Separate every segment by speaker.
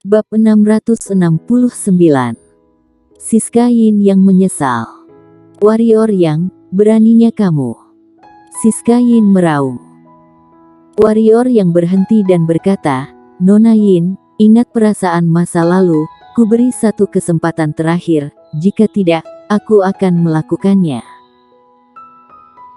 Speaker 1: Bab 669. Siska Yin yang menyesal. Warrior yang, beraninya kamu. Siska Yin meraung. Warrior yang berhenti dan berkata, Nona Yin, ingat perasaan masa lalu, ku beri satu kesempatan terakhir, jika tidak, aku akan melakukannya.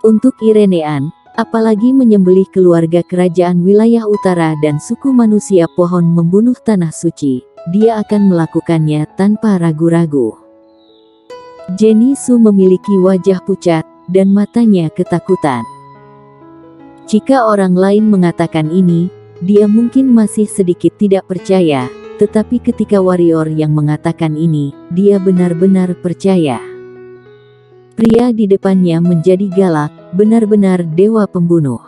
Speaker 1: Untuk Irenean, apalagi menyembelih keluarga kerajaan wilayah utara dan suku manusia pohon membunuh tanah suci, dia akan melakukannya tanpa ragu-ragu. Jenny Su memiliki wajah pucat, dan matanya ketakutan. Jika orang lain mengatakan ini, dia mungkin masih sedikit tidak percaya, tetapi ketika warrior yang mengatakan ini, dia benar-benar percaya. Pria di depannya menjadi galak, benar-benar dewa pembunuh.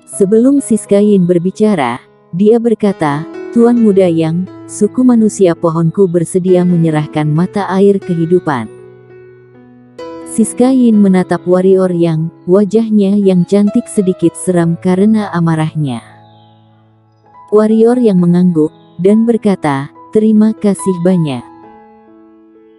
Speaker 1: Sebelum Siska Yin berbicara, dia berkata, Tuan muda yang, suku manusia pohonku bersedia menyerahkan mata air kehidupan. Siska Yin menatap warrior yang, wajahnya yang cantik sedikit seram karena amarahnya. Warrior yang mengangguk, dan berkata, terima kasih banyak.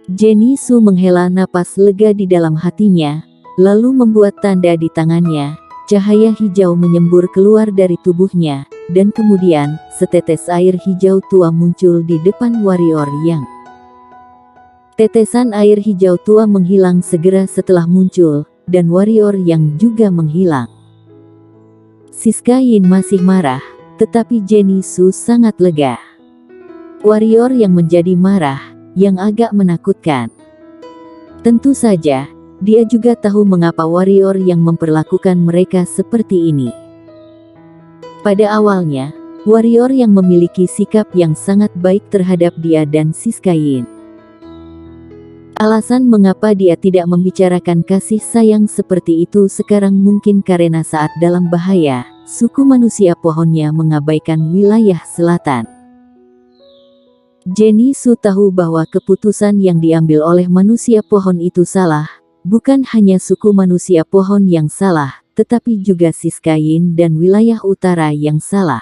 Speaker 1: Jenny Su menghela napas lega di dalam hatinya, lalu membuat tanda di tangannya, cahaya hijau menyembur keluar dari tubuhnya, dan kemudian, setetes air hijau tua muncul di depan warrior yang. Tetesan air hijau tua menghilang segera setelah muncul, dan warrior yang juga menghilang. Siska Yin masih marah, tetapi Jenny Su sangat lega. Warrior yang menjadi marah, yang agak menakutkan. Tentu saja, dia juga tahu mengapa warrior yang memperlakukan mereka seperti ini. Pada awalnya, warrior yang memiliki sikap yang sangat baik terhadap dia dan Siska Yin. Alasan mengapa dia tidak membicarakan kasih sayang seperti itu sekarang mungkin karena saat dalam bahaya, suku manusia pohonnya mengabaikan wilayah selatan. Jenny Su tahu bahwa keputusan yang diambil oleh manusia pohon itu salah, bukan hanya suku manusia pohon yang salah, tetapi juga Siska Yin dan wilayah utara yang salah.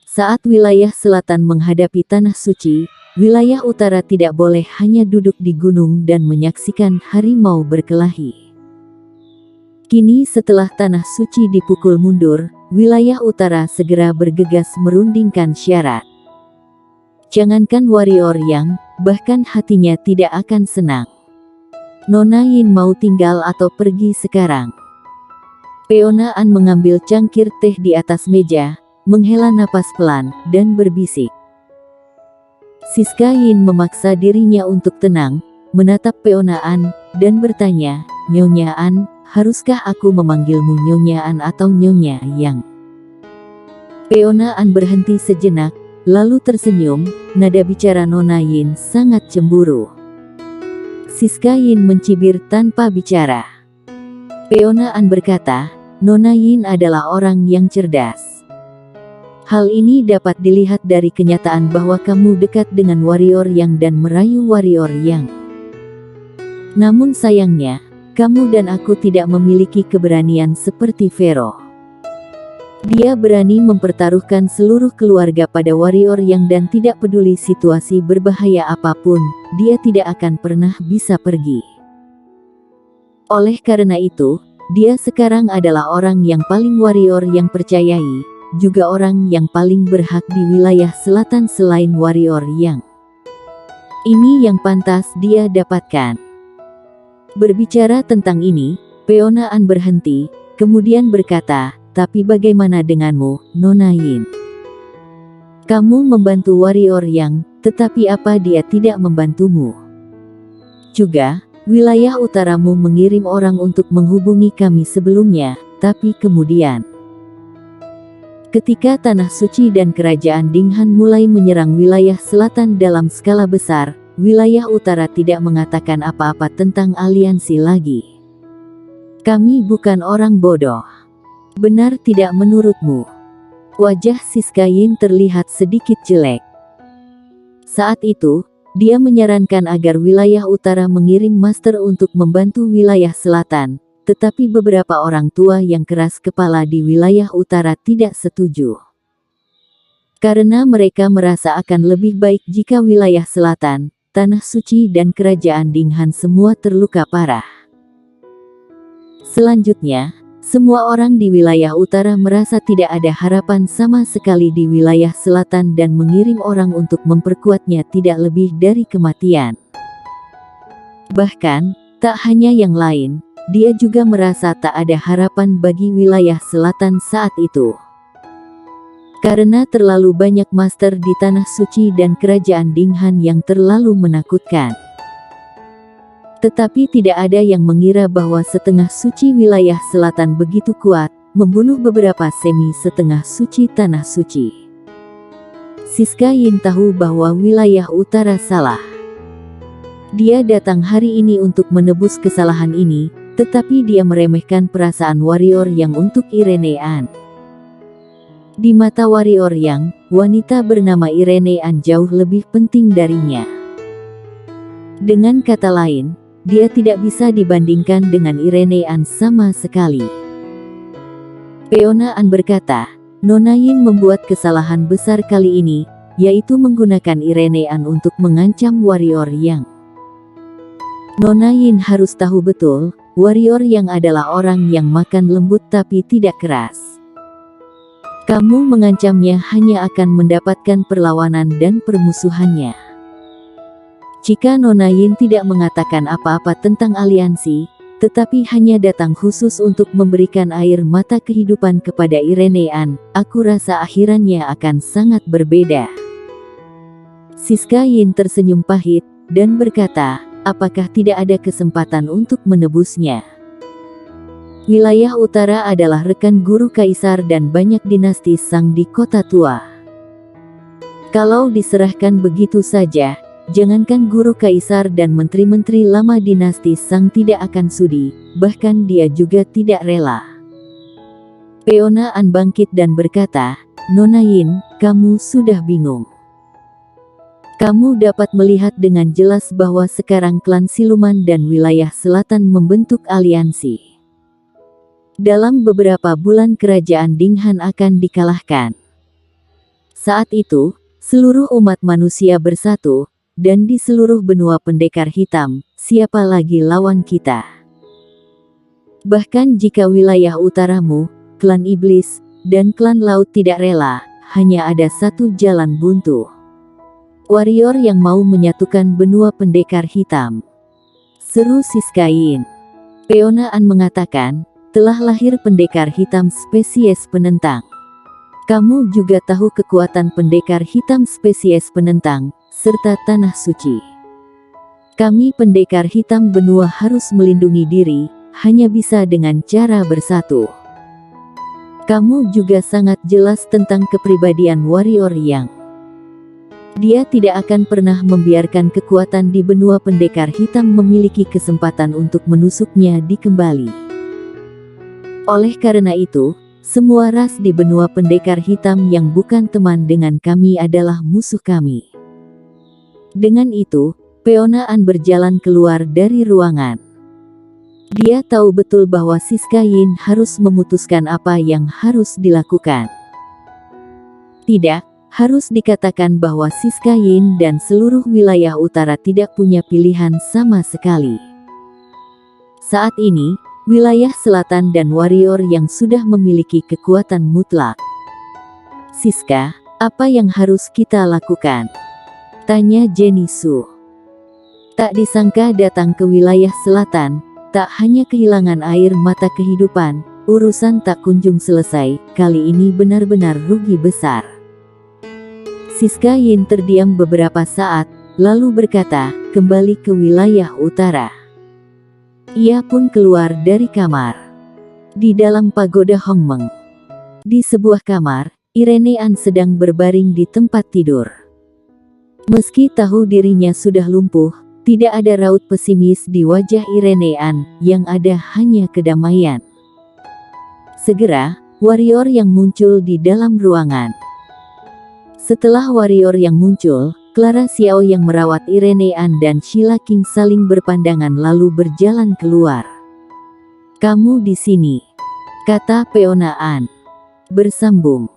Speaker 1: Saat wilayah selatan menghadapi tanah suci, wilayah utara tidak boleh hanya duduk di gunung dan menyaksikan harimau berkelahi. Kini setelah tanah suci dipukul mundur, wilayah utara segera bergegas merundingkan syarat. Jangankan warrior yang, bahkan hatinya tidak akan senang. Nona Yin mau tinggal atau pergi sekarang? Peona An mengambil cangkir teh di atas meja, menghela napas pelan, dan berbisik. Siska Yin memaksa dirinya untuk tenang, menatap Peona An, dan bertanya, Nyonya An, haruskah aku memanggilmu Nyonya An atau Nyonya Yang? Peona An berhenti sejenak, lalu tersenyum, nada bicara Nona Yin sangat cemburu. Siska Yin mencibir tanpa bicara. Peona An berkata, Nona Yin adalah orang yang cerdas. Hal ini dapat dilihat dari kenyataan bahwa kamu dekat dengan warrior yang dan merayu warrior yang. Namun sayangnya, kamu dan aku tidak memiliki keberanian seperti Vero. Dia berani mempertaruhkan seluruh keluarga pada warrior yang dan tidak peduli situasi berbahaya apapun, dia tidak akan pernah bisa pergi. Oleh karena itu, dia sekarang adalah orang yang paling warrior yang percayai, juga orang yang paling berhak di wilayah selatan selain warrior yang. Ini yang pantas dia dapatkan. Berbicara tentang ini, Peona An berhenti, kemudian berkata, tapi bagaimana denganmu, Nona Yin? Kamu membantu warrior yang, tetapi apa dia tidak membantumu? Juga, wilayah utaramu mengirim orang untuk menghubungi kami sebelumnya, tapi kemudian. Ketika tanah suci dan kerajaan Dinghan mulai menyerang wilayah selatan dalam skala besar, wilayah utara tidak mengatakan apa-apa tentang aliansi lagi. Kami bukan orang bodoh. Benar tidak menurutmu? Wajah Siska Yin terlihat sedikit jelek. Saat itu, dia menyarankan agar wilayah utara mengirim master untuk membantu wilayah selatan, tetapi beberapa orang tua yang keras kepala di wilayah utara tidak setuju. Karena mereka merasa akan lebih baik jika wilayah selatan, tanah suci dan kerajaan Dinghan semua terluka parah. Selanjutnya, semua orang di wilayah utara merasa tidak ada harapan sama sekali di wilayah selatan dan mengirim orang untuk memperkuatnya tidak lebih dari kematian. Bahkan, tak hanya yang lain, dia juga merasa tak ada harapan bagi wilayah selatan saat itu. Karena terlalu banyak master di tanah suci dan kerajaan Dinghan yang terlalu menakutkan. Tetapi tidak ada yang mengira bahwa setengah suci wilayah selatan begitu kuat, membunuh beberapa semi setengah suci tanah suci. Siska Yin tahu bahwa wilayah utara salah. Dia datang hari ini untuk menebus kesalahan ini, tetapi dia meremehkan perasaan warrior yang untuk Irene An. Di mata warrior yang, wanita bernama Irene An jauh lebih penting darinya. Dengan kata lain, dia tidak bisa dibandingkan dengan Irene An sama sekali. Peona An berkata, Nona Yin membuat kesalahan besar kali ini, yaitu menggunakan Irene An untuk mengancam warrior yang. Nona Yin harus tahu betul, warrior yang adalah orang yang makan lembut tapi tidak keras. Kamu mengancamnya hanya akan mendapatkan perlawanan dan permusuhannya. Jika Nona Yin tidak mengatakan apa-apa tentang aliansi, tetapi hanya datang khusus untuk memberikan air mata kehidupan kepada Irene An, aku rasa akhirannya akan sangat berbeda. Siska Yin tersenyum pahit, dan berkata, apakah tidak ada kesempatan untuk menebusnya? Wilayah utara adalah rekan guru kaisar dan banyak dinasti Sang di kota tua. Kalau diserahkan begitu saja, jangankan guru kaisar dan menteri-menteri lama dinasti Sang tidak akan sudi, bahkan dia juga tidak rela. Peona An bangkit dan berkata, Nona Yin, kamu sudah bingung. Kamu dapat melihat dengan jelas bahwa sekarang klan siluman dan wilayah selatan membentuk aliansi. Dalam beberapa bulan kerajaan Dinghan akan dikalahkan. Saat itu, seluruh umat manusia bersatu, dan di seluruh benua pendekar hitam, siapa lagi lawan kita? Bahkan jika wilayah utaramu, klan iblis, dan klan laut tidak rela, hanya ada satu jalan buntu. Warrior yang mau menyatukan benua pendekar hitam. Seru Siska Yin. Peona An mengatakan, telah lahir pendekar hitam spesies penentang. Kamu juga tahu kekuatan pendekar hitam spesies penentang, serta tanah suci. Kami pendekar hitam benua harus melindungi diri, hanya bisa dengan cara bersatu. Kamu juga sangat jelas tentang kepribadian warrior yang. Dia tidak akan pernah membiarkan kekuatan di benua pendekar hitam memiliki kesempatan untuk menusuknya di kembali. Oleh karena itu, semua ras di benua pendekar hitam yang bukan teman dengan kami adalah musuh kami. Dengan itu, Peona An berjalan keluar dari ruangan. Dia tahu betul bahwa Siska Yin harus memutuskan apa yang harus dilakukan. Tidak, harus dikatakan bahwa Siska Yin dan seluruh wilayah utara tidak punya pilihan sama sekali. Saat ini, wilayah selatan dan warrior yang sudah memiliki kekuatan mutlak. Siska, apa yang harus kita lakukan? Tanya Jenny Su. Tak disangka datang ke wilayah selatan, tak hanya kehilangan air mata kehidupan, urusan tak kunjung selesai, kali ini benar-benar rugi besar. Siska Yin terdiam beberapa saat, lalu berkata, kembali ke wilayah utara. Ia pun keluar dari kamar. Di dalam pagoda Hongmeng. Di sebuah kamar, Irene An sedang berbaring di tempat tidur. Meski tahu dirinya sudah lumpuh, tidak ada raut pesimis di wajah Irene An, yang ada hanya kedamaian. Segera, warrior yang muncul di dalam ruangan. Setelah warrior yang muncul, Clara Xiao yang merawat Irene An dan Sheila King saling berpandangan lalu berjalan keluar. Kamu di sini, kata Peona An. Bersambung.